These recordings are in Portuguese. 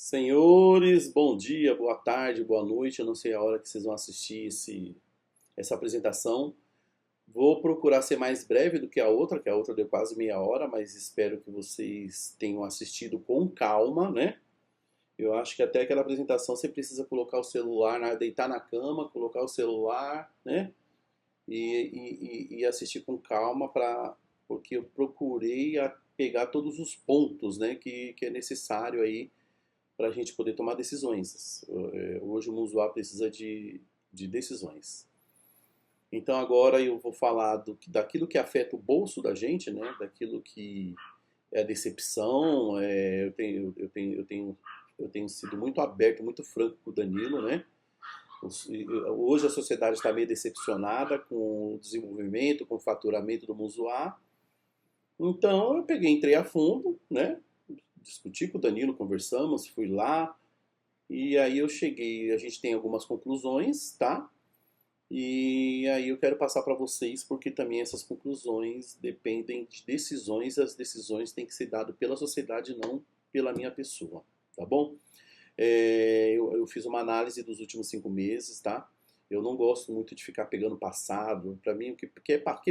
Senhores, bom dia, boa tarde, boa noite. Eu não sei a hora que vocês vão assistir essa apresentação. Vou procurar ser mais breve do que a outra deu quase meia hora, mas espero que vocês tenham assistido com calma, né? Eu acho que até aquela apresentação você precisa colocar o celular, deitar na cama, colocar o celular, né? E assistir com calma, porque eu procurei pegar todos os pontos, né, que é necessário aí para a gente poder tomar decisões. Hoje o Musuá precisa de decisões. Então agora eu vou falar daquilo que afeta o bolso da gente, né? Daquilo que é a decepção. Eu tenho sido muito aberto, muito franco com o Danilo, né? Hoje a sociedade está meio decepcionada com o desenvolvimento, com o faturamento do Musuá. Então eu entrei a fundo, né? Discuti com o Danilo, conversamos, fui lá, e aí eu cheguei, a gente tem algumas conclusões, tá? E aí eu quero passar para vocês, porque também essas conclusões dependem de decisões, e as decisões têm que ser dadas pela sociedade, não pela minha pessoa, tá bom? Eu fiz uma análise dos últimos 5 meses, tá? Eu não gosto muito de ficar pegando passado. Para mim, o que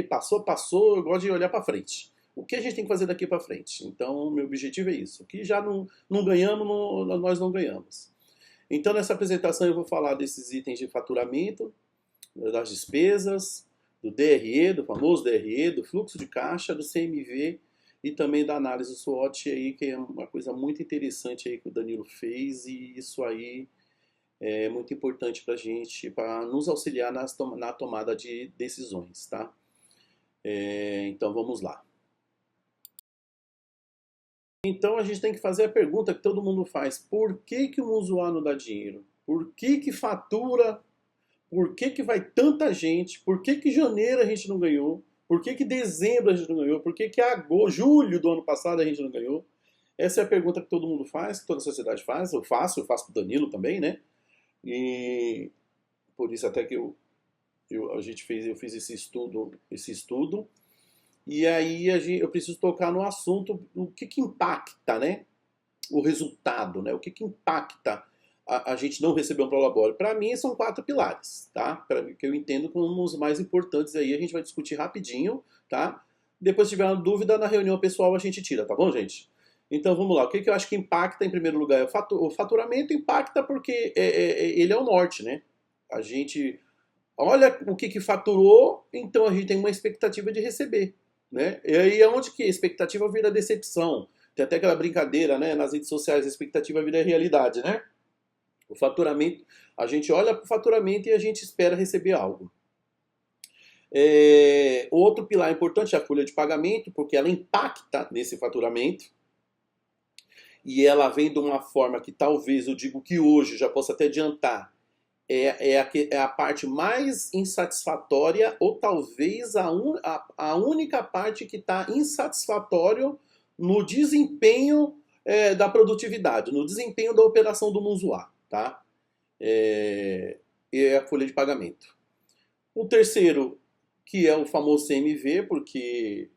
passou, passou. Eu gosto de olhar para frente. O que a gente tem que fazer daqui para frente? Então, meu objetivo é isso. O que já não ganhamos, nós não ganhamos. Então, nessa apresentação eu vou falar desses itens de faturamento, das despesas, do DRE, do famoso DRE, do fluxo de caixa, do CMV e também da análise SWOT aí, que é uma coisa muito interessante aí que o Danilo fez, e isso aí é muito importante para a gente, para nos auxiliar na tomada de decisões, tá? Então vamos lá. Então a gente tem que fazer a pergunta que todo mundo faz: por que o Musuá não dá dinheiro? Por que fatura? Por que vai tanta gente? Por que janeiro a gente não ganhou? Por que dezembro a gente não ganhou? Por que julho do ano passado a gente não ganhou? Essa é a pergunta que todo mundo faz, que toda a sociedade faz. Eu faço com o Danilo também, né? E por isso até que eu fiz esse estudo. E aí eu preciso tocar no assunto, o que impacta, né? O resultado, né? O que impacta a gente não receber um prolabore? Para mim são 4 pilares, tá? Que eu entendo como os mais importantes aí, a gente vai discutir rapidinho, tá? Depois se tiver uma dúvida, na reunião pessoal a gente tira, tá bom, gente? Então vamos lá, o que eu acho que impacta em primeiro lugar? O faturamento impacta porque ele é o norte, né? A gente olha o que faturou, então a gente tem uma expectativa de receber, né? E aí é onde que a expectativa vira decepção. Tem até aquela brincadeira, né? Nas redes sociais, a expectativa vira realidade, né? O faturamento, a gente olha para o faturamento e a gente espera receber algo. Outro pilar importante é a folha de pagamento, porque ela impacta nesse faturamento. E ela vem de uma forma que talvez eu digo que hoje, já posso até adiantar, é a parte mais insatisfatória, ou talvez a única parte que está insatisfatória no desempenho da produtividade, no desempenho da operação do Musuá, tá? É a folha de pagamento. O terceiro, que é o famoso CMV, porque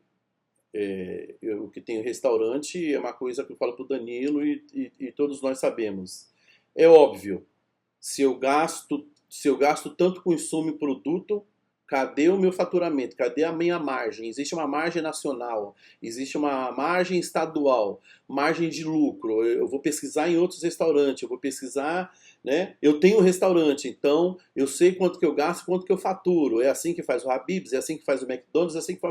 eu que tenho restaurante, é uma coisa que eu falo para o Danilo e todos nós sabemos. É óbvio, se eu gasto tanto com insumo e produto, cadê o meu faturamento? Cadê a minha margem? Existe uma margem nacional, existe uma margem estadual, margem de lucro. Eu vou pesquisar em outros restaurantes, eu vou pesquisar, né? Eu tenho um restaurante, então eu sei quanto que eu gasto, quanto que eu faturo. É assim que faz o Habib's, é assim que faz o McDonald's, é assim que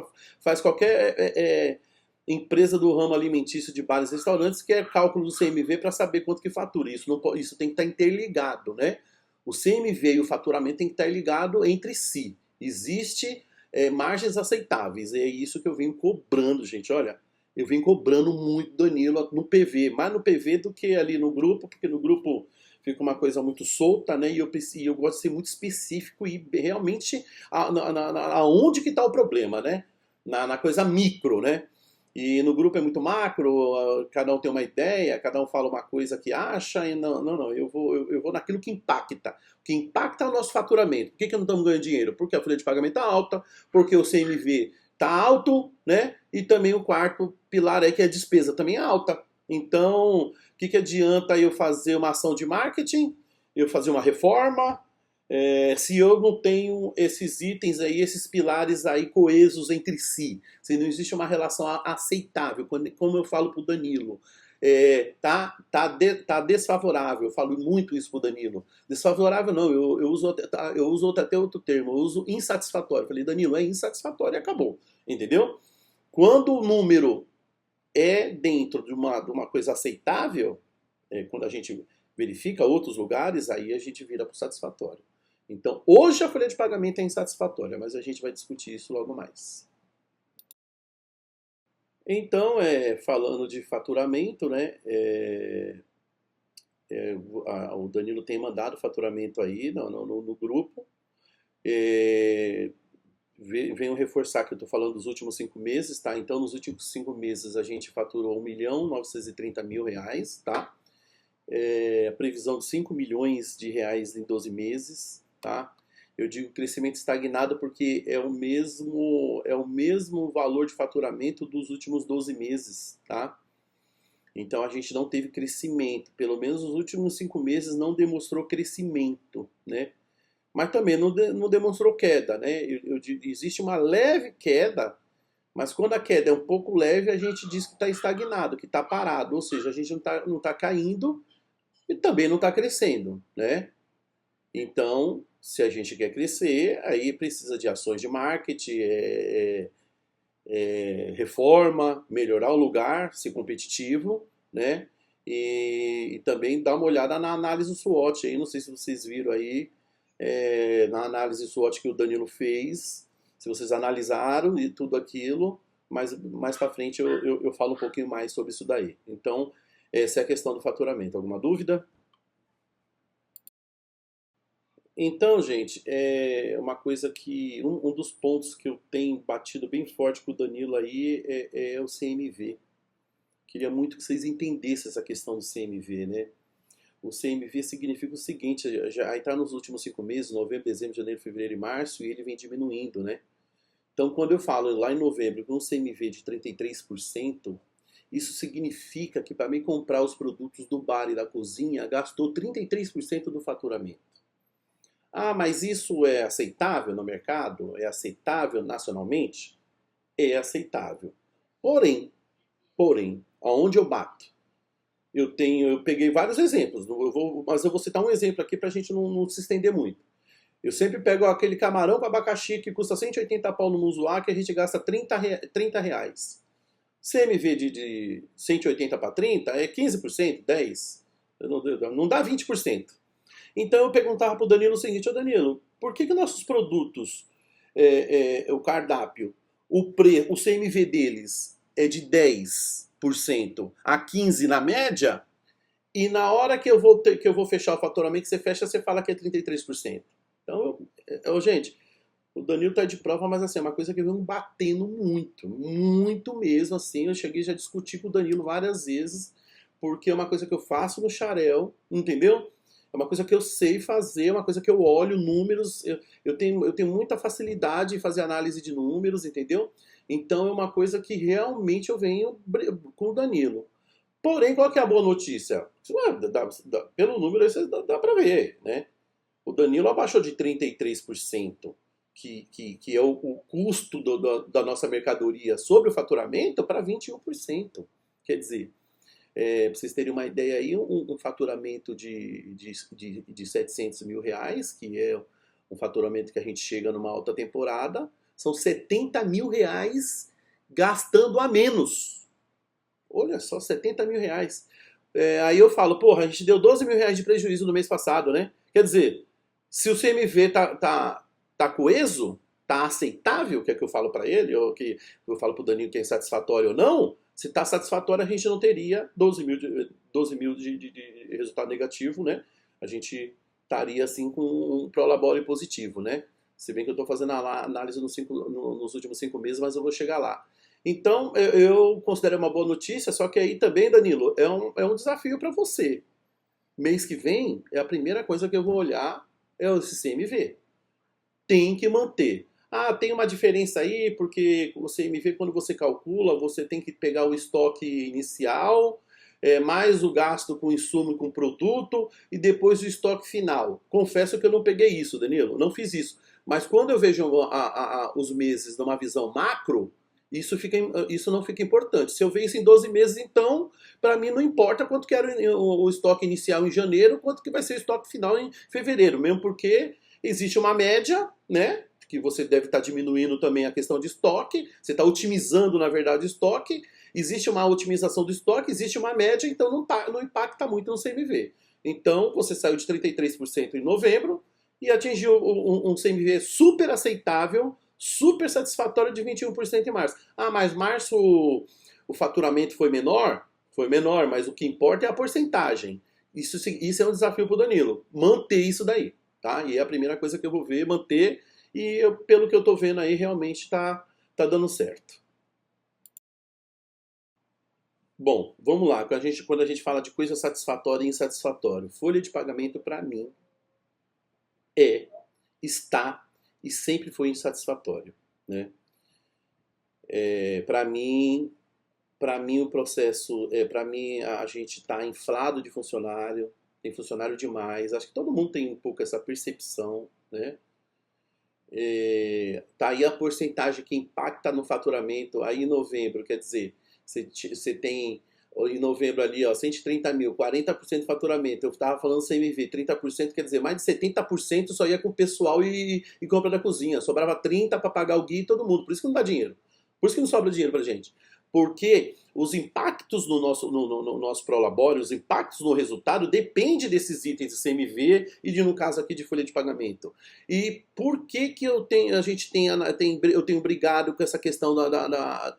faz qualquer empresa do ramo alimentício de bares e restaurantes, que é cálculo do CMV para saber quanto que fatura. Isso tem que estar interligado, né? O CMV e o faturamento tem que estar ligado entre si. Existe margens aceitáveis. É isso que eu venho cobrando, gente. Olha, eu venho cobrando muito Danilo no PV. Mais no PV do que ali no grupo, porque no grupo fica uma coisa muito solta, né? E eu gosto de ser muito específico e realmente aonde que está o problema, né? Na coisa micro, né? E no grupo é muito macro, cada um tem uma ideia, cada um fala uma coisa que acha, e não, eu vou naquilo que impacta. O que impacta é o nosso faturamento. Por que não estamos ganhando dinheiro? Porque a folha de pagamento está alta, porque o CMV está alto, né? E também o quarto pilar é que a despesa também é alta. Então, o que adianta eu fazer uma ação de marketing, eu fazer uma reforma, se eu não tenho esses itens aí, esses pilares aí coesos entre si, se não existe uma relação aceitável, como eu falo para o Danilo, tá desfavorável, eu falo muito isso para o Danilo. Desfavorável não, eu uso até outro termo, eu uso insatisfatório. Eu falei, Danilo, é insatisfatório e acabou, entendeu? Quando o número é dentro de uma coisa aceitável, quando a gente verifica outros lugares, aí a gente vira para o satisfatório. Então, hoje a folha de pagamento é insatisfatória, mas a gente vai discutir isso logo mais. Então, falando de faturamento, né, o Danilo tem mandado faturamento aí no grupo. Venho reforçar que eu estou falando dos últimos 5 meses, tá? Então, nos últimos 5 meses a gente faturou R$ 1.930.000, tá? A previsão de 5 milhões de reais em 12 meses, tá? Eu digo crescimento estagnado porque é o mesmo valor de faturamento dos últimos 12 meses, tá? Então a gente não teve crescimento, pelo menos nos últimos 5 meses não demonstrou crescimento, né? Mas também não demonstrou queda, né? Existe uma leve queda, mas quando a queda é um pouco leve, a gente diz que está estagnado, que está parado, ou seja, a gente não tá caindo e também não está crescendo, né? Então, se a gente quer crescer, aí precisa de ações de marketing, reforma, melhorar o lugar, ser competitivo, né? E também dar uma olhada na análise SWOT aí, não sei se vocês viram aí, na análise SWOT que o Danilo fez, se vocês analisaram e tudo aquilo, mas mais para frente eu falo um pouquinho mais sobre isso daí. Então, essa é a questão do faturamento. Alguma dúvida? Então, gente, uma coisa que. Um dos pontos que eu tenho batido bem forte com o Danilo aí é o CMV. Queria muito que vocês entendessem essa questão do CMV, né? O CMV significa o seguinte, já está nos últimos 5 meses, novembro, dezembro, janeiro, fevereiro e março, e ele vem diminuindo, né? Então, quando eu falo lá em novembro com um CMV de 33%, isso significa que para mim comprar os produtos do bar e da cozinha, gastou 33% do faturamento. Ah, mas isso é aceitável no mercado? É aceitável nacionalmente? É aceitável. Porém, aonde eu bato? Eu peguei vários exemplos, mas eu vou citar um exemplo aqui para a gente não se estender muito. Eu sempre pego aquele camarão com abacaxi que custa 180 pau no Musuá, que a gente gasta 30 reais. CMV de 180 para 30 é 15%, 10%, não dá 20%. Então eu perguntava para o Danilo o seguinte, ô Danilo, por que nossos produtos, o cardápio, o CMV deles é de 10% a 15% na média, e na hora que eu vou fechar o faturamento, que você fecha, você fala que é 33%. Então, gente, o Danilo tá de prova, mas assim, é uma coisa que vem batendo muito, muito mesmo, assim, eu cheguei já a discutir com o Danilo várias vezes, porque é uma coisa que eu faço no Xarel, entendeu? É uma coisa que eu sei fazer, é uma coisa que eu olho números, eu tenho muita facilidade em fazer análise de números, entendeu? Então é uma coisa que realmente eu venho com o Danilo. Porém, qual que é a boa notícia? Pelo número aí dá para ver, né? O Danilo abaixou de 33%, que é o custo da nossa mercadoria sobre o faturamento, para 21%. Quer dizer, para vocês terem uma ideia aí, um faturamento de 700 mil reais, que é um faturamento que a gente chega numa alta temporada, são 70 mil reais gastando a menos. Olha só, 70 mil reais. Aí eu falo, porra, a gente deu 12 mil reais de prejuízo no mês passado, né? Quer dizer, se o CMV tá coeso, tá aceitável, que é que eu falo para ele, ou que eu falo para o Danilo que é insatisfatório ou não, se está satisfatório a gente não teria 12 mil de resultado negativo, né? A gente estaria assim com um prolabore positivo, né? Se bem que eu estou fazendo a análise nos últimos 5 meses, mas eu vou chegar lá. Então, eu considero uma boa notícia, só que aí também, Danilo, é um desafio para você. Mês que vem, a primeira coisa que eu vou olhar é esse CMV. Tem que manter. Ah, tem uma diferença aí, porque o CMV, quando você calcula, você tem que pegar o estoque inicial mais o gasto com insumo e com produto, e depois o estoque final. Confesso que eu não peguei isso, Danilo, não fiz isso. Mas quando eu vejo os meses numa visão macro, isso não fica importante. Se eu ver isso em 12 meses, então, para mim não importa quanto que era o estoque inicial em janeiro, quanto que vai ser o estoque final em fevereiro, mesmo porque existe uma média, né? Que você deve estar diminuindo também a questão de estoque, você está otimizando, na verdade, o estoque, existe uma otimização do estoque, existe uma média, então não impacta muito no CMV. Então, você saiu de 33% em novembro e atingiu um CMV super aceitável, super satisfatório de 21% em março. Ah, mas março o faturamento foi menor? Foi menor, mas o que importa é a porcentagem. Isso é um desafio para o Danilo, manter isso daí. Tá? E é a primeira coisa que eu vou ver, manter, e pelo que eu estou vendo aí, realmente tá dando certo. Bom, vamos lá. Quando a gente fala de coisa satisfatória e insatisfatória, folha de pagamento, para mim, está e sempre foi insatisfatório. Né? Para mim o processo, para mim a gente está inflado de funcionário, tem funcionário demais. Acho que todo mundo tem um pouco essa percepção, né? Tá aí a porcentagem que impacta no faturamento aí em novembro, quer dizer, você tem em novembro ali, ó, 130 mil, 40% de faturamento. Eu estava falando CMV, 30%, quer dizer, mais de 70% só ia com o pessoal e compra da cozinha. Sobrava 30% para pagar o guia e todo mundo. Por isso que não dá dinheiro. Por isso que não sobra dinheiro pra gente. Porque os impactos no nosso Prolabore, os impactos no resultado, depende desses itens de CMV e, no caso aqui, de folha de pagamento. E por que eu tenho brigado com essa questão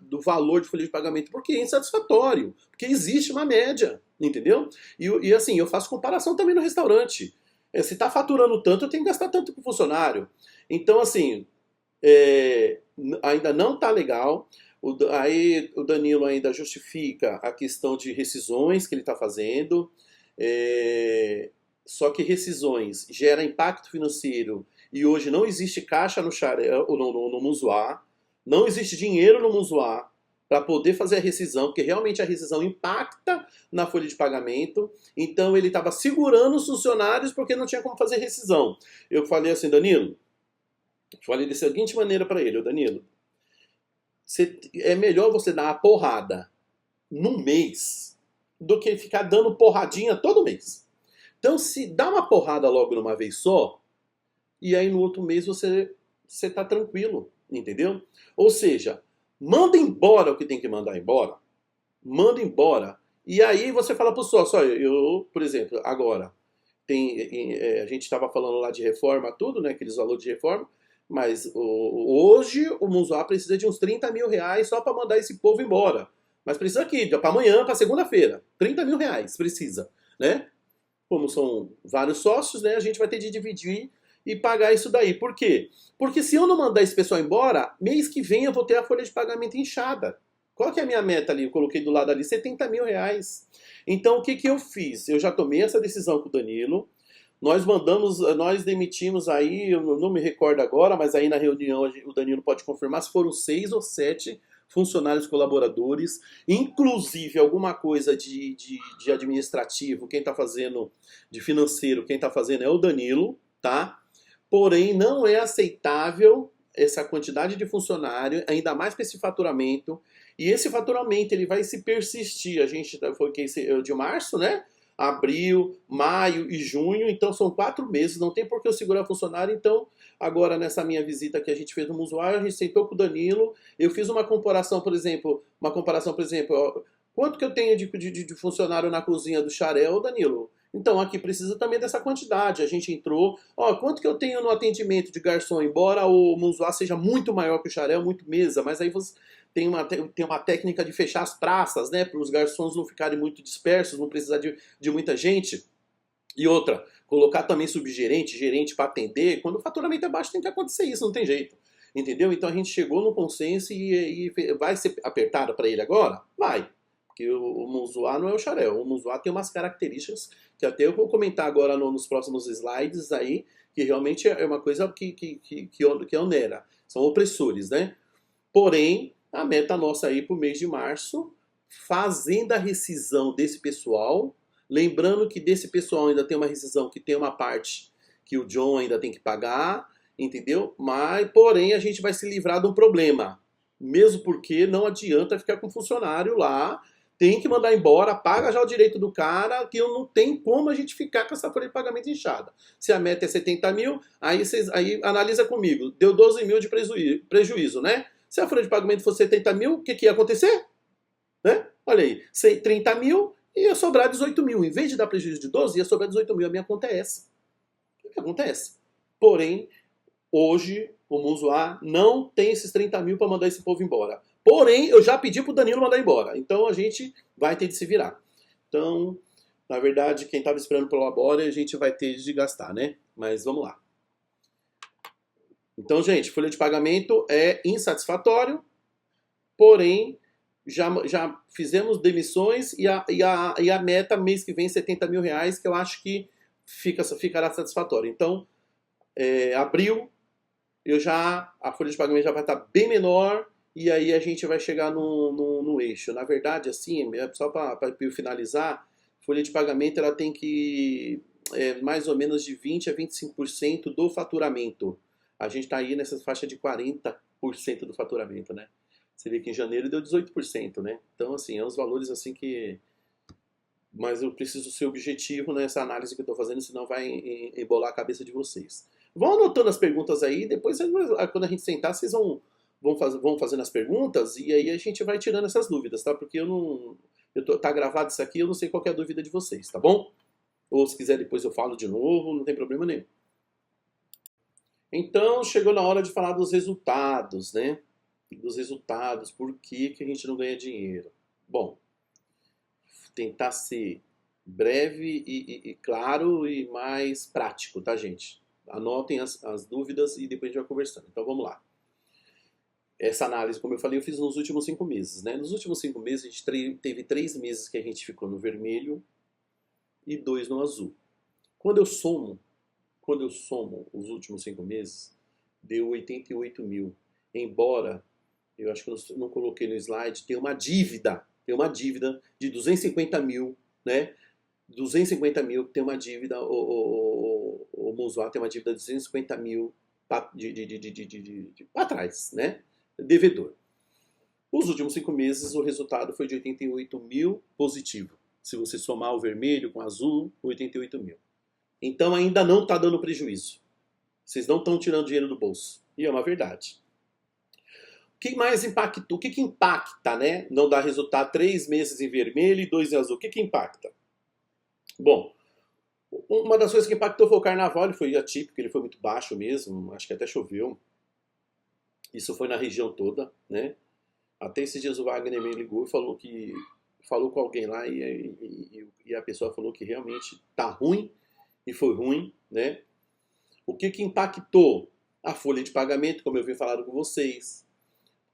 do valor de folha de pagamento? Porque é insatisfatório. Porque existe uma média, entendeu? E assim, eu faço comparação também no restaurante. Se está faturando tanto, eu tenho que gastar tanto com o funcionário. Então, assim, ainda não está legal. Aí o Danilo ainda justifica a questão de rescisões que ele está fazendo. Só que rescisões gera impacto financeiro e hoje não existe caixa no Munzuá, não existe dinheiro no Munzuá para poder fazer a rescisão, porque realmente a rescisão impacta na folha de pagamento. Então ele estava segurando os funcionários porque não tinha como fazer rescisão. Eu falei assim, Danilo, falei da seguinte maneira para ele, Danilo, é melhor você dar uma porrada num mês do que ficar dando porradinha todo mês. Então, se dá uma porrada logo numa vez só, e aí no outro mês você tá tranquilo, entendeu? Ou seja, manda embora o que tem que mandar embora, manda embora, e aí você fala pro sócio, olha, eu, por exemplo, agora, a gente estava falando lá de reforma, tudo, né, aqueles valores de reforma, mas hoje o Munzuá precisa de uns 30 mil reais só para mandar esse povo embora. Mas precisa aqui, para amanhã, para segunda-feira. 30 mil reais precisa, né? Como são vários sócios, né? A gente vai ter de dividir e pagar isso daí. Por quê? Porque se eu não mandar esse pessoal embora, mês que vem eu vou ter a folha de pagamento inchada. Qual que é a minha meta ali? Eu coloquei do lado ali 70 mil reais. Então o que eu fiz? Eu já tomei essa decisão com o Danilo. Nós demitimos aí, eu não me recordo agora, mas aí na reunião o Danilo pode confirmar se foram 6 ou 7 funcionários colaboradores, inclusive alguma coisa de administrativo, quem está fazendo, de financeiro, quem está fazendo é o Danilo, tá? Porém, não é aceitável essa quantidade de funcionário, ainda mais com esse faturamento, e esse faturamento ele vai se persistir. A gente foi de março, né? Abril, maio e junho, então são 4 meses, não tem por que eu segurar funcionário. Então, agora nessa minha visita que a gente fez no Munzuá, a gente sentou com o Danilo, eu fiz uma comparação, por exemplo, ó, quanto que eu tenho de funcionário na cozinha do Xarel, Danilo? Então, aqui precisa também dessa quantidade. A gente entrou, ó, quanto que eu tenho no atendimento de garçom, embora o Munzuá seja muito maior que o Xarel, muito mesa, mas aí você tem uma técnica de fechar as praças, né, para os garçons não ficarem muito dispersos, não precisar de muita gente. E outra, colocar também subgerente, gerente para atender. Quando o faturamento é baixo tem que acontecer isso, não tem jeito. Entendeu? Então a gente chegou no consenso e vai ser apertado para ele agora? Vai. Porque o Munzuá não é o Xarel. O Munzuá tem umas características que até eu vou comentar agora nos próximos slides aí, que realmente é uma coisa que onera. São opressores, né? Porém, a meta nossa aí para o mês de março fazendo a rescisão desse pessoal, lembrando que desse pessoal ainda tem uma rescisão que tem uma parte que o John ainda tem que pagar, entendeu? Mas, porém, a gente vai se livrar de um problema. Mesmo porque não adianta ficar com funcionário lá, tem que mandar embora, paga já o direito do cara, que não tem como a gente ficar com essa folha de pagamento inchada. Se a meta é 70 mil, aí analisa comigo, deu 12 mil de prejuízo, né? Se a folha de pagamento fosse 70 mil, o que ia acontecer? Né? Olha aí, 30 mil ia sobrar 18 mil. Em vez de dar prejuízo de 12, ia sobrar 18 mil. A minha conta é essa. O que acontece? Porém, hoje, o Monzoá não tem esses 30 mil para mandar esse povo embora. Porém, eu já pedi pro Danilo mandar embora. Então, a gente vai ter de se virar. Então, na verdade, quem estava esperando pelo Labora, a gente vai ter de gastar, né? Mas vamos lá. Então, gente, folha de pagamento é insatisfatório, porém, já fizemos demissões e a meta mês que vem 70 mil reais, que eu acho que ficará satisfatório. Então, abril, a folha de pagamento já vai estar bem menor e aí a gente vai chegar no eixo. Na verdade, assim, só para finalizar, folha de pagamento ela tem que mais ou menos de 20 a 25% do faturamento. A gente está aí nessa faixa de 40% do faturamento, né? Você vê que em janeiro deu 18%, né? Então, assim, é uns valores assim que... Mas eu preciso ser objetivo nessa análise que eu estou fazendo, senão vai embolar a cabeça de vocês. Vão anotando as perguntas aí, depois quando a gente sentar, vocês vão fazendo as perguntas e aí a gente vai tirando essas dúvidas, tá? Porque tá gravado isso aqui, eu não sei qual é a dúvida de vocês, tá bom? Ou se quiser depois eu falo de novo, não tem problema nenhum. Então, chegou na hora de falar dos resultados, né? Dos resultados, por que a gente não ganha dinheiro? Bom, tentar ser breve e claro e mais prático, tá, gente? Anotem as dúvidas e depois a gente vai conversando. Então, vamos lá. Essa análise, como eu falei, eu fiz nos últimos 5 meses, né? Nos últimos 5 meses, a gente teve 3 meses que a gente ficou no vermelho e 2 no azul. Quando eu somo os últimos 5 meses, deu 88 mil. Embora, eu acho que eu não coloquei no slide, tem uma dívida de 250 mil, né? 250 mil tem uma dívida, o Monzoá tem uma dívida de 250 mil para trás, né? Devedor. Os últimos 5 meses, o resultado foi de 88 mil positivo. Se você somar o vermelho com o azul, 88 mil. Então ainda não está dando prejuízo. Vocês não estão tirando dinheiro do bolso. E é uma verdade. O que mais impacta? O que impacta, né? Não dar resultado 3 meses em vermelho e 2 em azul. O que impacta? Bom, uma das coisas que impactou foi o carnaval. Ele foi atípico, ele foi muito baixo mesmo. Acho que até choveu. Isso foi na região toda, né? Até esses dias o Wagner me ligou e falou com alguém lá e a pessoa falou que realmente tá ruim. E foi ruim, né? O que impactou? A folha de pagamento, como eu vim falando com vocês.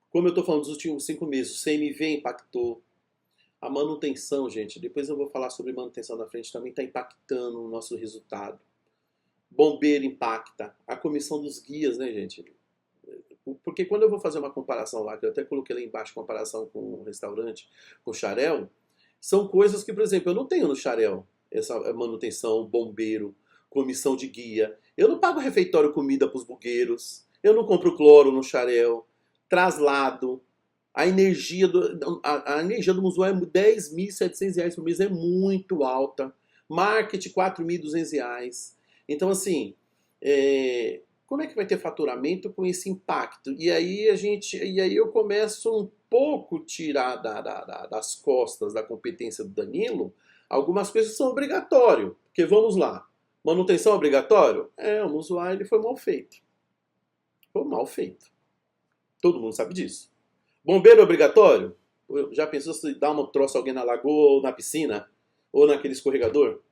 Como eu estou falando dos últimos 5 meses, o CMV impactou. A manutenção, gente, depois eu vou falar sobre manutenção na frente, também está impactando o nosso resultado. Bombeiro impacta. A comissão dos guias, né, gente? Porque quando eu vou fazer uma comparação lá, que eu até coloquei lá embaixo, comparação com o restaurante, com o Xarel, são coisas que, por exemplo, eu não tenho no Xarel. Essa manutenção, bombeiro, comissão de guia. Eu não pago refeitório comida para os bugueiros. Eu não compro cloro no Xarel. Traslado. A energia do Monzoá é R$10.700 por mês. É muito alta. Marketing, R$4.200. Então, assim, como é que vai ter faturamento com esse impacto? E aí eu começo um pouco tirar das costas da competência do Danilo algumas coisas que são obrigatórias. Porque vamos lá. Manutenção obrigatório? O Monzoá ele foi mal feito. Foi mal feito. Todo mundo sabe disso. Bombeiro obrigatório? Já pensou se dá um troço alguém na lagoa ou na piscina? Ou naquele escorregador?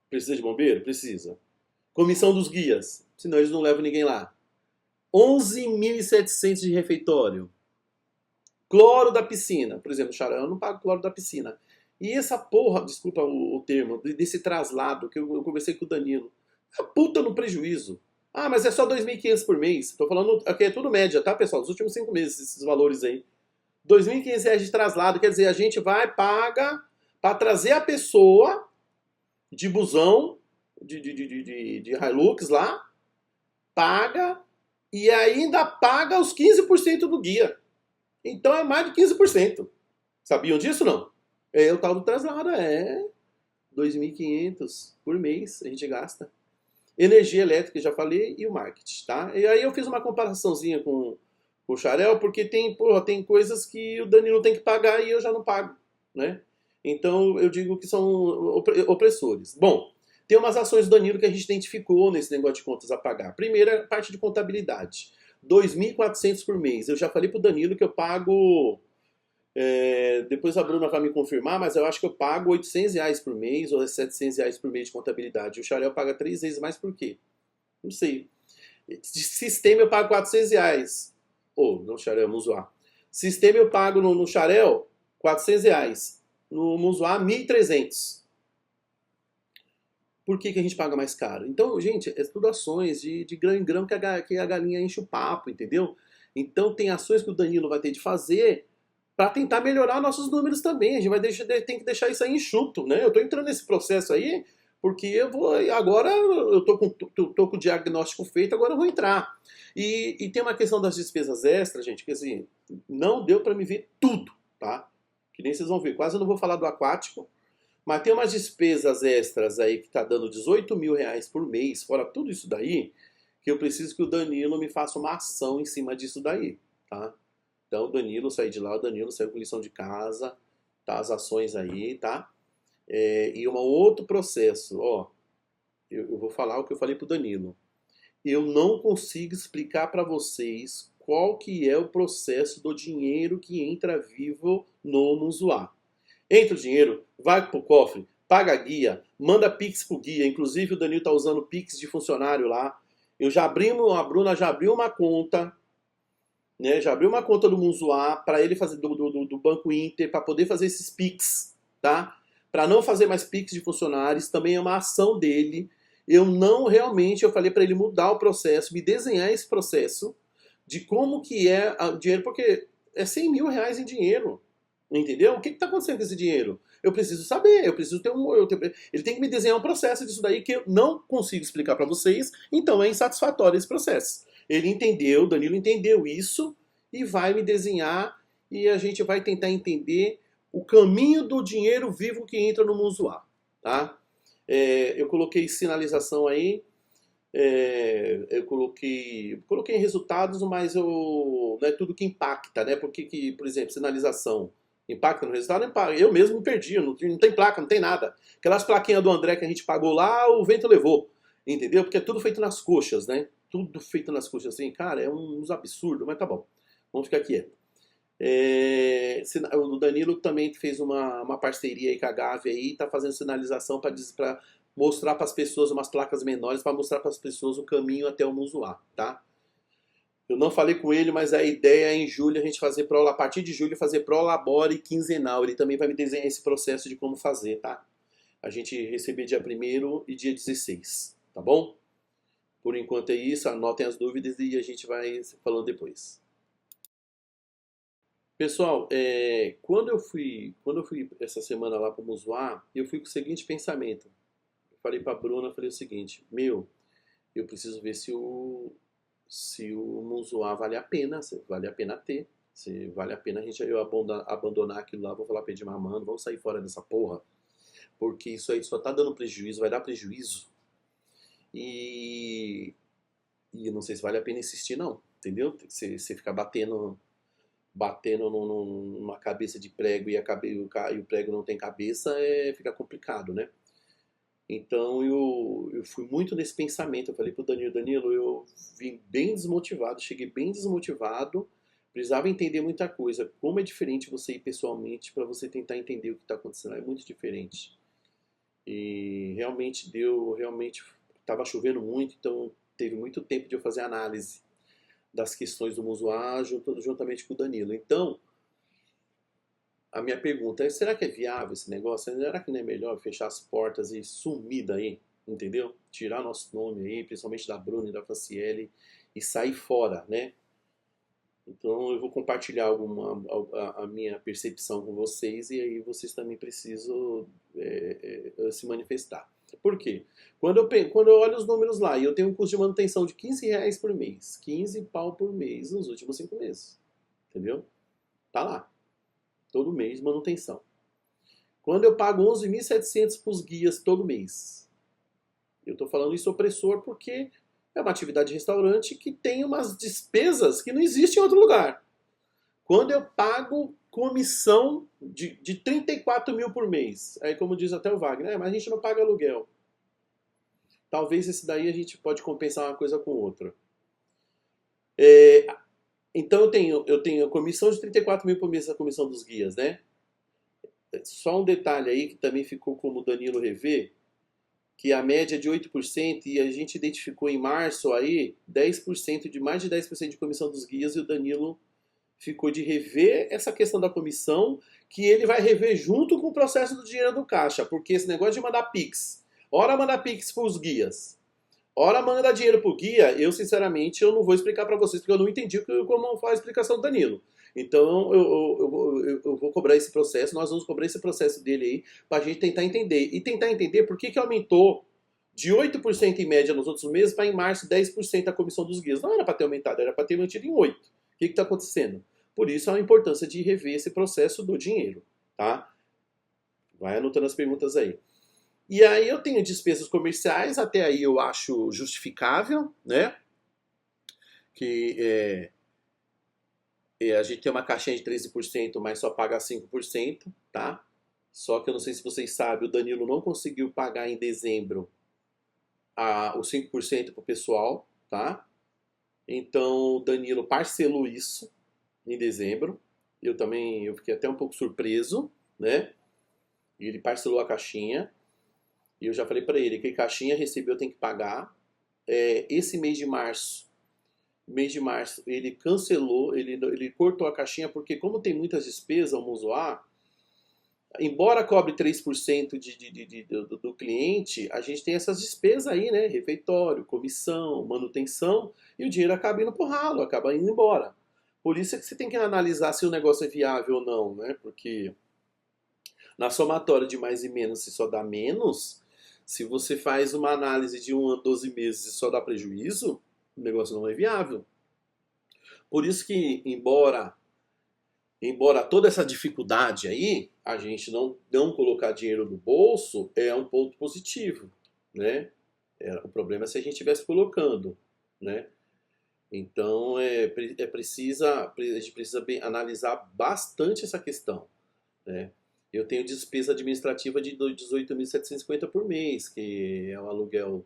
Precisa de bombeiro? Precisa. Comissão dos guias. Senão eles não levam ninguém lá. 11.700 de refeitório. Cloro da piscina. Por exemplo, Xará, eu não pago cloro da piscina. E essa porra, desculpa o termo, desse traslado que eu conversei com o Danilo. É puta no prejuízo. Ah, mas é só 2.500 por mês. Tô falando, aqui é tudo média, tá, pessoal? Dos últimos 5 meses, esses valores aí. R$ 2.500 de traslado, quer dizer, a gente vai, paga para trazer a pessoa de busão, de Hilux lá, paga e ainda paga os 15% do guia. Então é mais de 15%. Sabiam disso não? É o tal do traslado, 2.500 por mês a gente gasta. Energia elétrica, já falei, e o marketing, tá? E aí eu fiz uma comparaçãozinha com o Xarel, porque tem coisas que o Danilo tem que pagar e eu já não pago, né? Então eu digo que são opressores. Bom, tem umas ações do Danilo que a gente identificou nesse negócio de contas a pagar. Primeira, parte de contabilidade. 2.400 por mês. Eu já falei pro Danilo que eu pago... depois a Bruna vai me confirmar, mas eu acho que eu pago R$ 800 por mês ou R$ 700 por mês de contabilidade. O Xarel paga 3 vezes mais por quê? Não sei. De sistema eu pago R$ 400. No Xarel, vamos zoar. Sistema eu pago no Xarel R$ 400. No Musuá, 1.300. Por que a gente paga mais caro? Então, gente, é tudo ações de grão em grão que a galinha enche o papo, entendeu? Então, tem ações que o Danilo vai ter de fazer para tentar melhorar nossos números também. A gente tem que deixar isso aí enxuto, né? Eu estou entrando nesse processo aí porque agora eu tô com o diagnóstico feito, agora eu vou entrar. E tem uma questão das despesas extras, gente, que assim, não deu para me ver tudo, tá? Que nem vocês vão ver. Quase eu não vou falar do aquático, mas tem umas despesas extras aí que tá dando R$ 18.000 por mês, fora tudo isso daí, que eu preciso que o Danilo me faça uma ação em cima disso daí, tá? Então o Danilo sai de lá, o Danilo saiu com lição de casa, tá? As ações aí, tá? E um outro processo, ó, eu vou falar o que eu falei pro Danilo. Eu não consigo explicar para vocês qual que é o processo do dinheiro que entra vivo no Musuá. Entra o dinheiro, vai pro cofre, paga a guia, manda Pix pro guia. Inclusive o Danilo tá usando Pix de funcionário lá. A Bruna já abriu uma conta, né? Já abriu uma conta do Musuá para ele fazer do Banco Inter, para poder fazer esses Pix, tá? Para não fazer mais Pix de funcionários, também é uma ação dele. Eu falei para ele mudar o processo, me desenhar esse processo de como que é o dinheiro, porque é R$ 100.000 em dinheiro. Entendeu? O que está acontecendo com esse dinheiro? Eu preciso saber, eu preciso ter ele tem que me desenhar um processo disso daí que eu não consigo explicar para vocês, então é insatisfatório esse processo. Ele entendeu, o Danilo entendeu isso e vai me desenhar e a gente vai tentar entender o caminho do dinheiro vivo que entra no Musuá, tá? Eu coloquei sinalização aí, eu coloquei em resultados, mas não é tudo que impacta, né? Porque, por exemplo, sinalização impacta no resultado? Impacta. Eu mesmo me perdi, não tem placa, não tem nada. Aquelas plaquinhas do André que a gente pagou lá, o vento levou, entendeu? Porque é tudo feito nas coxas, né? Tudo feito nas coxas, assim, cara, é uns absurdos, mas tá bom, vamos ficar quieto. O Danilo também fez uma parceria aí com a Gavi aí, tá fazendo sinalização para mostrar para as pessoas umas placas menores, para mostrar para as pessoas o caminho até o Musuá, tá? Eu não falei com ele, mas a ideia é em julho a gente fazer a partir de julho fazer prolabore quinzenal. Ele também vai me desenhar esse processo de como fazer, tá? A gente receber dia 1º e dia 16, tá bom? Por enquanto é isso, anotem as dúvidas e a gente vai falando depois. Pessoal, quando eu fui essa semana lá para o Musuá, eu fui com o seguinte pensamento. Eu falei para a Bruna, falei o seguinte, eu preciso ver se o Musuá vale a pena, se vale a pena ter, se vale a pena eu abandonar aquilo lá, vou falar pra Edmar, mano, vamos sair fora dessa porra, porque isso aí só tá dando prejuízo, vai dar prejuízo, e eu não sei se vale a pena insistir não, entendeu? Você ficar batendo numa cabeça de prego e o prego não tem cabeça, fica complicado, né? Então eu fui muito nesse pensamento. Eu falei pro Danilo, eu vim bem desmotivado, cheguei bem desmotivado, precisava entender muita coisa. Como é diferente você ir pessoalmente para você tentar entender o que está acontecendo, é muito diferente. E realmente estava chovendo muito, então teve muito tempo de eu fazer análise das questões do Musuá juntamente com o Danilo. Então, a minha pergunta é, será que é viável esse negócio? Será que não é melhor fechar as portas e sumir daí? Entendeu? Tirar nosso nome aí, principalmente da Bruna e da Franciele, e sair fora, né? Então eu vou compartilhar a minha percepção com vocês e aí vocês também precisam se manifestar. Por quê? Quando eu olho os números lá e eu tenho um custo de manutenção de R$ 15 por mês, 15 pau por mês nos últimos 5 meses. Entendeu? Tá lá. Todo mês manutenção. Quando eu pago 11.700 para os guias todo mês. Eu estou falando isso opressor porque é uma atividade de restaurante que tem umas despesas que não existem em outro lugar. Quando eu pago comissão de 34 mil por mês, aí como diz até o Wagner, mas a gente não paga aluguel. Talvez esse daí a gente pode compensar uma coisa com outra. Então eu tenho a comissão de 34 mil por mês, a comissão dos guias, né? Só um detalhe aí que também ficou como o Danilo rever, que a média é de 8% e a gente identificou em março aí 10%, mais de 10% de comissão dos guias e o Danilo ficou de rever essa questão da comissão, que ele vai rever junto com o processo do dinheiro do caixa, porque esse negócio de mandar Pix, ora mandar Pix para os guias, ora manda dinheiro para o guia, eu sinceramente eu não vou explicar para vocês, porque eu não entendi como foi a explicação do Danilo. Então eu vou cobrar esse processo, nós vamos cobrar esse processo dele aí, para a gente tentar entender. E tentar entender por que aumentou de 8% em média nos outros meses para em março 10% a comissão dos guias. Não era para ter aumentado, era para ter mantido em 8%. O que está acontecendo? Por isso a importância de rever esse processo do dinheiro. Tá? Vai anotando as perguntas aí. E aí eu tenho despesas comerciais, até aí eu acho justificável, né? Que a gente tem uma caixinha de 13%, mas só paga 5%, tá? Só que eu não sei se vocês sabem, o Danilo não conseguiu pagar em dezembro os 5% para o pessoal, tá? Então o Danilo parcelou isso em dezembro. Eu fiquei até um pouco surpreso, né? E ele parcelou a caixinha. E eu já falei para ele que caixinha recebeu tem que pagar. Esse mês de março ele cancelou, ele cortou a caixinha, porque como tem muitas despesas, vamos zoar, embora cobre 3% do cliente, a gente tem essas despesas aí, né? Refeitório, comissão, manutenção, e o dinheiro acaba indo pro ralo, acaba indo embora. Por isso é que você tem que analisar se o negócio é viável ou não, né? Porque na somatória de mais e menos, se só dá menos, se você faz uma análise de 1 a 12 meses e só dá prejuízo, o negócio não é viável. Por isso que, embora toda essa dificuldade aí, a gente não colocar dinheiro no bolso é um ponto positivo, né? O problema é se a gente estivesse colocando, né? Então a gente precisa analisar bastante essa questão, né? Eu tenho despesa administrativa de 18.750 por mês, que é o aluguel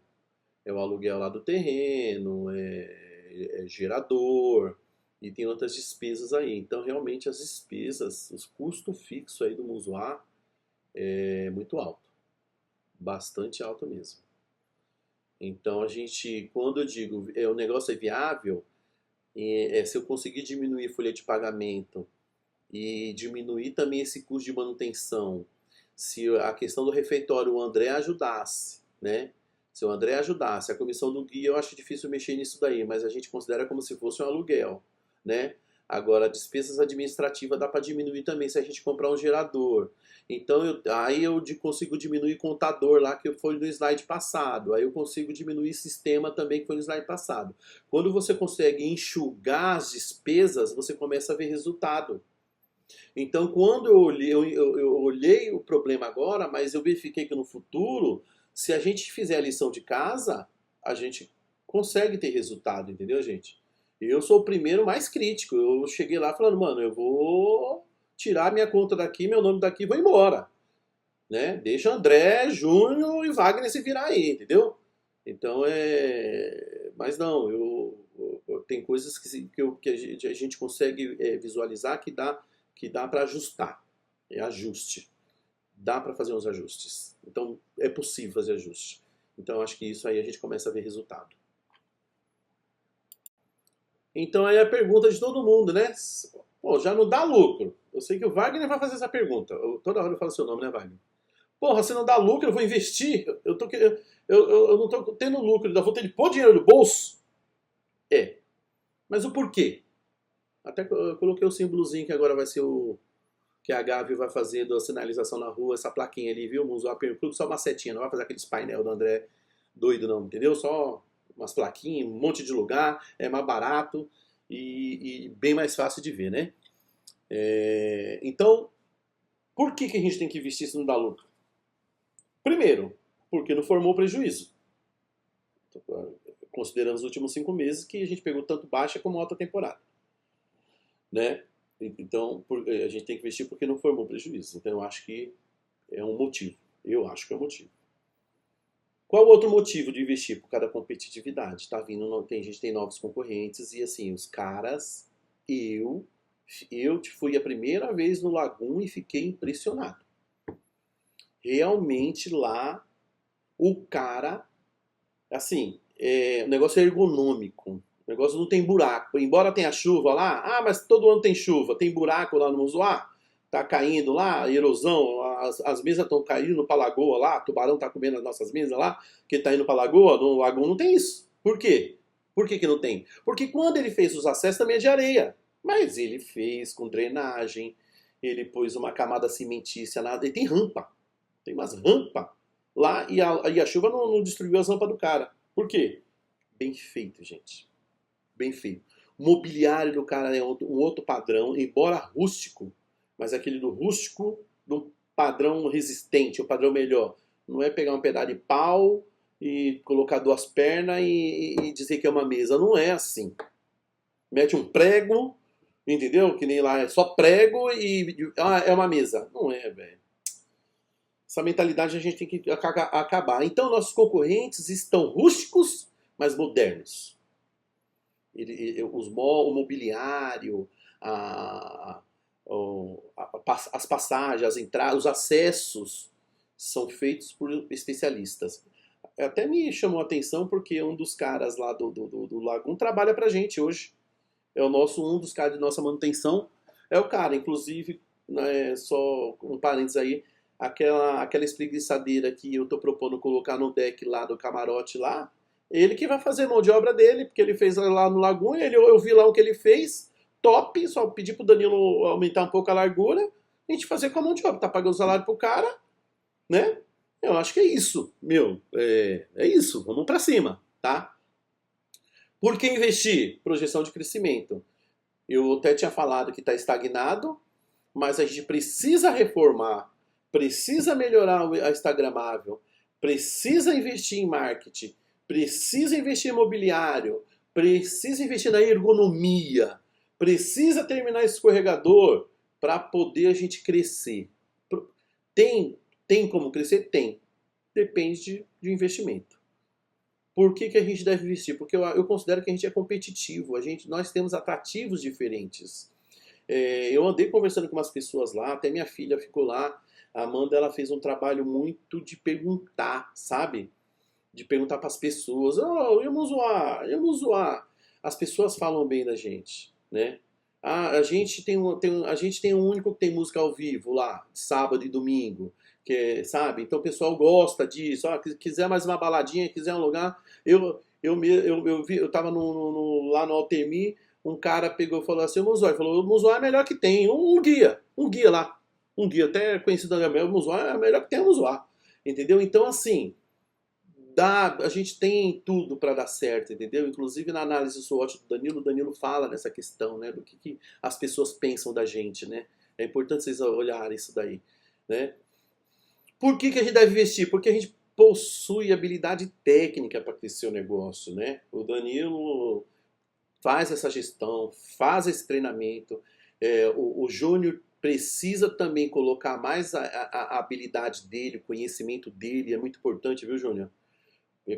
lá do terreno, é gerador, e tem outras despesas aí. Então, realmente, as despesas, os custos fixos aí do Musuá é muito alto. Bastante alto mesmo. Então, quando eu digo o negócio é viável, se eu conseguir diminuir a folha de pagamento e diminuir também esse custo de manutenção, se a questão do refeitório o André ajudasse, né? Se o André ajudasse, a comissão do guia eu acho difícil mexer nisso daí, mas a gente considera como se fosse um aluguel, né? Agora, despesas administrativas dá para diminuir também se a gente comprar um gerador. Então, aí eu consigo diminuir contador lá que foi no slide passado. Aí eu consigo diminuir sistema também que foi no slide passado. Quando você consegue enxugar as despesas, você começa a ver resultado. Então, quando eu olhei o problema agora, mas eu verifiquei que no futuro, se a gente fizer a lição de casa, a gente consegue ter resultado, entendeu, gente? Eu sou o primeiro mais crítico. Eu cheguei lá falando, mano, eu vou tirar minha conta daqui, meu nome daqui e vou embora. Né? Deixa André, Júnior e Wagner se virar aí, entendeu? Então Mas não, tem coisas que a gente consegue visualizar que dá para ajustar. É ajuste. Dá para fazer uns ajustes. Então é possível fazer ajuste. Então acho que isso aí a gente começa a ver resultado. Então aí a pergunta de todo mundo, né? Pô, já não dá lucro. Eu sei que o Wagner vai fazer essa pergunta. Toda hora eu falo seu nome, né, Wagner? Porra, se não dá lucro, eu vou investir. Eu não tô tendo lucro, eu vou ter de pôr dinheiro no bolso. Mas o porquê? Até eu coloquei o símbolozinho que agora vai ser o que a Gavi vai fazer da sinalização na rua, essa plaquinha ali, viu? Vamos usar tudo só uma setinha, não vai fazer aqueles painel do André doido não, entendeu? Só umas plaquinhas, um monte de lugar, é mais barato e bem mais fácil de ver, né? Então, por que a gente tem que investir se não dá lucro? Primeiro, porque não formou prejuízo. Considerando os últimos 5 meses que a gente pegou tanto baixa como alta temporada, né? Então, a gente tem que investir porque não formou prejuízo. Então, eu acho que é um motivo. Eu acho que é um motivo. Qual outro motivo de investir? Por causa da competitividade. Tá vindo, a gente tem novos concorrentes e assim, os caras, eu fui a primeira vez no Lagoon e fiquei impressionado. Realmente lá, o cara, assim, o negócio é ergonômico. O negócio não tem buraco. Embora tenha chuva lá, mas todo ano tem chuva, tem buraco lá no Muzoá, tá caindo lá, erosão, as mesas estão caindo pra lagoa lá, o tubarão tá comendo as nossas mesas lá, que tá indo pra lagoa, no Lagoon não tem isso. Por quê? Por que não tem? Porque quando ele fez os acessos também é de areia, mas ele fez com drenagem, ele pôs uma camada cimentícia lá, ele tem rampa, tem umas rampas lá e a chuva não destruiu as rampas do cara. Por quê? Bem feito, gente. Bem feito. O mobiliário do cara é um outro padrão, embora rústico, mas aquele do rústico, de um padrão resistente, um padrão melhor. Não é pegar um pedaço de pau e colocar 2 pernas e dizer que é uma mesa. Não é assim. Mete um prego, entendeu? Que nem lá é só prego e é uma mesa. Não é, velho. Essa mentalidade a gente tem que acabar. Então, nossos concorrentes estão rústicos, mas modernos. O mobiliário, as passagens, as entradas, os acessos são feitos por especialistas. Até me chamou a atenção porque um dos caras lá do Lagoon trabalha pra gente hoje. É um dos caras de nossa manutenção. É o cara, inclusive, né, só um parênteses aí, aquela espreguiçadeira que eu tô propondo colocar no deck lá do camarote lá, ele que vai fazer mão de obra dele, porque ele fez lá no Lagoon, eu vi lá o que ele fez, top, só pedi pro Danilo aumentar um pouco a largura, a gente fazer com a mão de obra, tá pagando o salário pro cara, né? Eu acho que é isso, é isso, vamos pra cima, tá? Por que investir? Projeção de crescimento. Eu até tinha falado que tá estagnado, mas a gente precisa reformar, precisa melhorar a Instagramável, precisa investir em marketing, precisa investir em imobiliário, precisa investir na ergonomia, precisa terminar esse escorregador para poder a gente crescer. Tem como crescer? Tem. Depende de investimento. Por que a gente deve investir? Porque eu considero que a gente é competitivo, nós temos atrativos diferentes. Eu andei conversando com umas pessoas lá, até minha filha ficou lá, a Amanda ela fez um trabalho muito de perguntar, sabe? De perguntar para as pessoas, vamos zoar. As pessoas falam bem da gente, né? A gente tem um único que tem música ao vivo lá, sábado e domingo, sabe? Então o pessoal gosta disso. Quiser mais uma baladinha, quiser um lugar, eu tava lá no Altemir, um cara pegou e falou assim, o Muzoá é melhor que tem, um guia lá, um guia até conhecido da minha, o Muzoá é melhor que tem o Muzoá, entendeu? Então assim, a gente tem tudo para dar certo, entendeu? Inclusive na análise SWOT do Danilo, o Danilo fala nessa questão, né, do que as pessoas pensam da gente, né? É importante vocês olharem isso daí, né? Por que a gente deve investir? Porque a gente possui habilidade técnica para crescer o negócio, né? O Danilo faz essa gestão, faz esse treinamento, o Júnior precisa também colocar mais a habilidade dele, o conhecimento dele, é muito importante, viu, Júnior?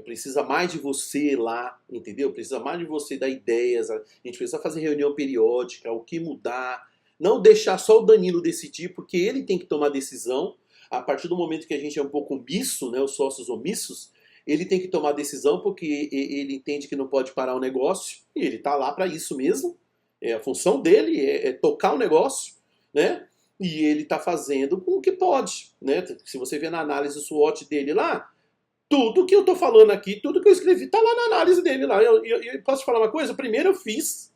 Precisa mais de você lá, entendeu? Precisa mais de você dar ideias, a gente precisa fazer reunião periódica, o que mudar, não deixar só o Danilo decidir, porque ele tem que tomar decisão. A partir do momento que a gente é um pouco omisso, né, os sócios omissos, ele tem que tomar decisão porque ele entende que não pode parar o negócio, e ele está lá para isso mesmo. A função dele é tocar o negócio, né? E ele está fazendo com o que pode, né? Se você vê na análise SWOT dele lá, tudo que eu estou falando aqui, tudo que eu escrevi, está lá na análise dele lá. Eu posso te falar uma coisa? Primeiro eu fiz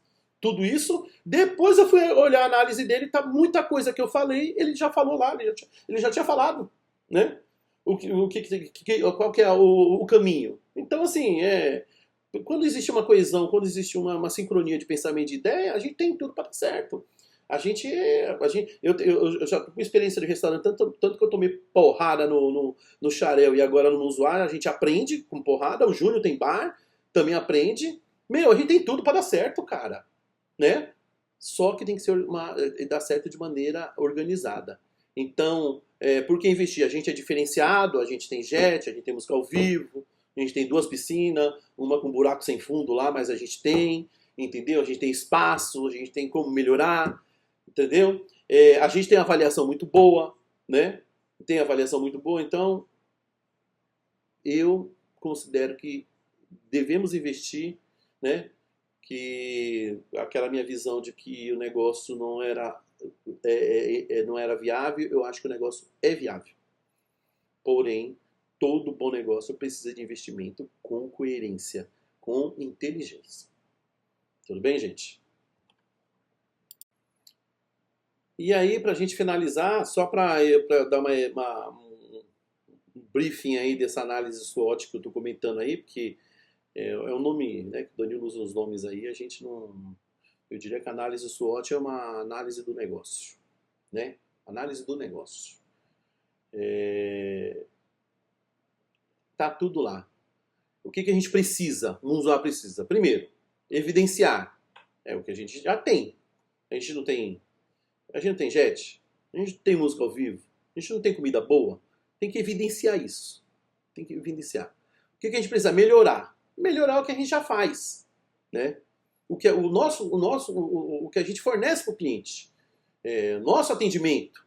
tudo isso. Depois eu fui olhar a análise dele, tá muita coisa que eu falei, ele já falou lá, ele já tinha falado, né? Qual que é o caminho. Então, assim, quando existe uma coesão, quando existe uma sincronia de pensamento e de ideia, a gente tem tudo para dar certo. Eu já tô com experiência de restaurante, tanto que eu tomei porrada no Xarel e agora no Usuário, a gente aprende com porrada, o Júnior tem bar, também aprende. Meu, a gente tem tudo para dar certo, cara, né? Só que tem que ser dar certo de maneira organizada. Então, por que investir? A gente é diferenciado, a gente tem jet, a gente tem música ao vivo, a gente tem 2 piscinas, uma com buraco sem fundo lá, mas a gente tem, entendeu? A gente tem espaço, a gente tem como melhorar, entendeu? A gente tem avaliação muito boa, né? Tem avaliação muito boa, então eu considero que devemos investir, né? Que aquela minha visão de que o negócio não era viável, eu acho que o negócio é viável. Porém, todo bom negócio precisa de investimento com coerência, com inteligência. Tudo bem, gente? E aí, para a gente finalizar, só para dar um briefing aí dessa análise SWOT que eu estou comentando aí, porque um nome, né, que o Danilo usa os nomes aí, a gente não... Eu diria que a análise SWOT é uma análise do negócio, né? Análise do negócio. Tá tudo lá. O que a gente precisa? Um usuário precisa. Primeiro, evidenciar. É o que a gente já tem. A gente não tem jet, a gente não tem música ao vivo, a gente não tem comida boa. Tem que evidenciar isso. Tem que evidenciar. O que a gente precisa? Melhorar. Melhorar o que a gente já faz, né? O que a gente fornece para o cliente, nosso atendimento,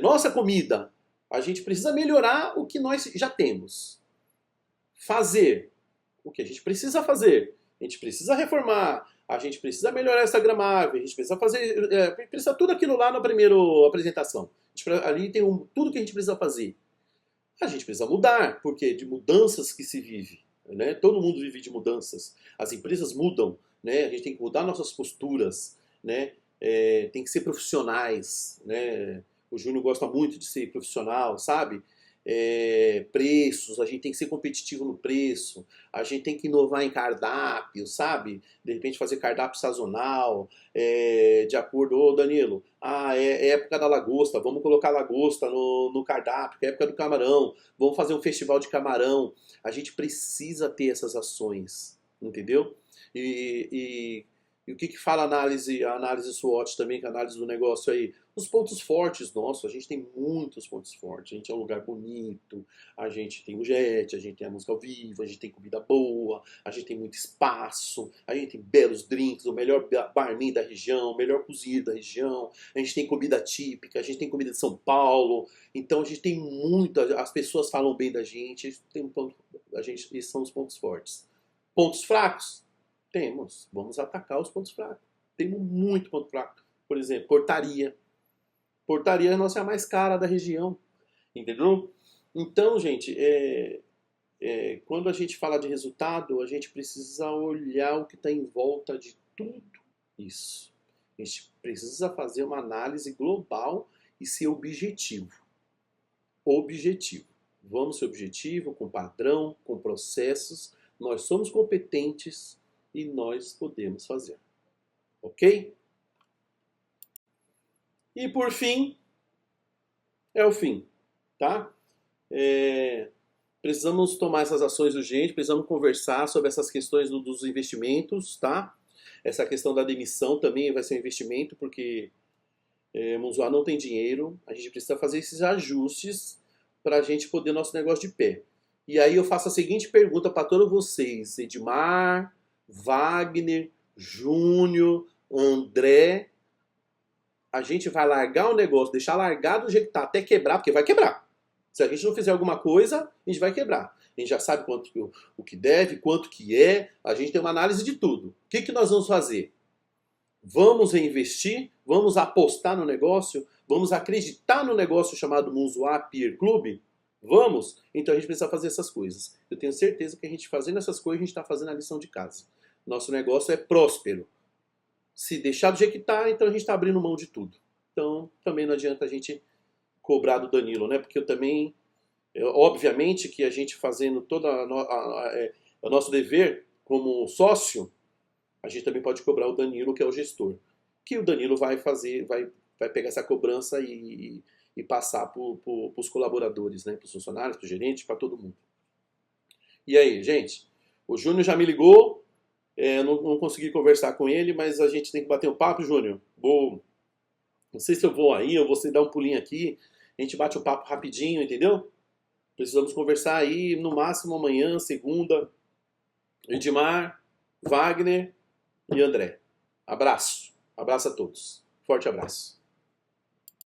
nossa comida, a gente precisa melhorar o que nós já temos. Fazer o que a gente precisa fazer. A gente precisa reformar, a gente precisa melhorar essa gramável, a gente precisa fazer, precisa tudo aquilo lá na primeira apresentação. Ali tem tudo que a gente precisa fazer. A gente precisa mudar, porque de mudanças que se vive, né? Todo mundo vive de mudanças. As empresas mudam, né? A gente tem que mudar nossas posturas, né? Tem que ser profissionais, né? O Júnior gosta muito de ser profissional, sabe? Preços, a gente tem que ser competitivo no preço, a gente tem que inovar em cardápio, sabe? De repente fazer cardápio sazonal, de acordo, ô Danilo, é época da lagosta, vamos colocar lagosta no cardápio, que é época do camarão, vamos fazer um festival de camarão. A gente precisa ter essas ações, entendeu? E o que fala a análise SWOT também, que é a análise do negócio aí? Os pontos fortes nossos, a gente tem muitos pontos fortes. A gente é um lugar bonito, a gente tem o jet, a gente tem a música ao vivo, a gente tem comida boa, a gente tem muito espaço, a gente tem belos drinks, o melhor barman da região, o melhor cozinheiro da região, a gente tem comida típica, a gente tem comida de São Paulo. Então a gente tem muito, as pessoas falam bem da gente, esses são os pontos fortes. Pontos fracos? Temos. Vamos atacar os pontos fracos. Temos muito ponto fraco. Por exemplo, portaria. Portaria nossa é a mais cara da região. Entendeu? Então, gente, quando a gente fala de resultado, a gente precisa olhar o que está em volta de tudo isso. A gente precisa fazer uma análise global e ser objetivo. Objetivo. Vamos ser objetivo, com padrão, com processos. Nós somos competentes e nós podemos fazer. Ok? E por fim, é o fim, tá? Precisamos tomar essas ações urgentes, precisamos conversar sobre essas questões dos investimentos, tá? Essa questão da demissão também vai ser um investimento, porque o usuário não tem dinheiro, a gente precisa fazer esses ajustes para a gente poder nosso negócio de pé. E aí eu faço a seguinte pergunta para todos vocês, Edmar, Wagner, Júnior, André. A gente vai largar o negócio, deixar largado do jeito que tá, até quebrar, porque vai quebrar. Se a gente não fizer alguma coisa, a gente vai quebrar. A gente já sabe o que deve, quanto que é, a gente tem uma análise de tudo. O que nós vamos fazer? Vamos reinvestir? Vamos apostar no negócio? Vamos acreditar no negócio chamado Munzuá Peer Club? Vamos? Então a gente precisa fazer essas coisas. Eu tenho certeza que a gente fazendo essas coisas, a gente está fazendo a lição de casa. Nosso negócio é próspero. Se deixar do jeito que está, então a gente está abrindo mão de tudo. Então também não adianta a gente cobrar do Danilo, né? Porque eu também, obviamente que a gente fazendo todo o nosso dever como sócio, a gente também pode cobrar o Danilo, que é o gestor. Que o Danilo vai fazer, vai pegar essa cobrança e passar para os colaboradores, né? Para os funcionários, para os gerentes, para todo mundo. E aí, gente? O Júnior já me ligou, não consegui conversar com ele, mas a gente tem que bater um papo, Júnior. Não sei se eu vou aí, ou você dá um pulinho aqui, a gente bate um papo rapidinho, entendeu? Precisamos conversar aí, no máximo amanhã, segunda. Edmar, Wagner e André. Abraço. Abraço a todos. Forte abraço.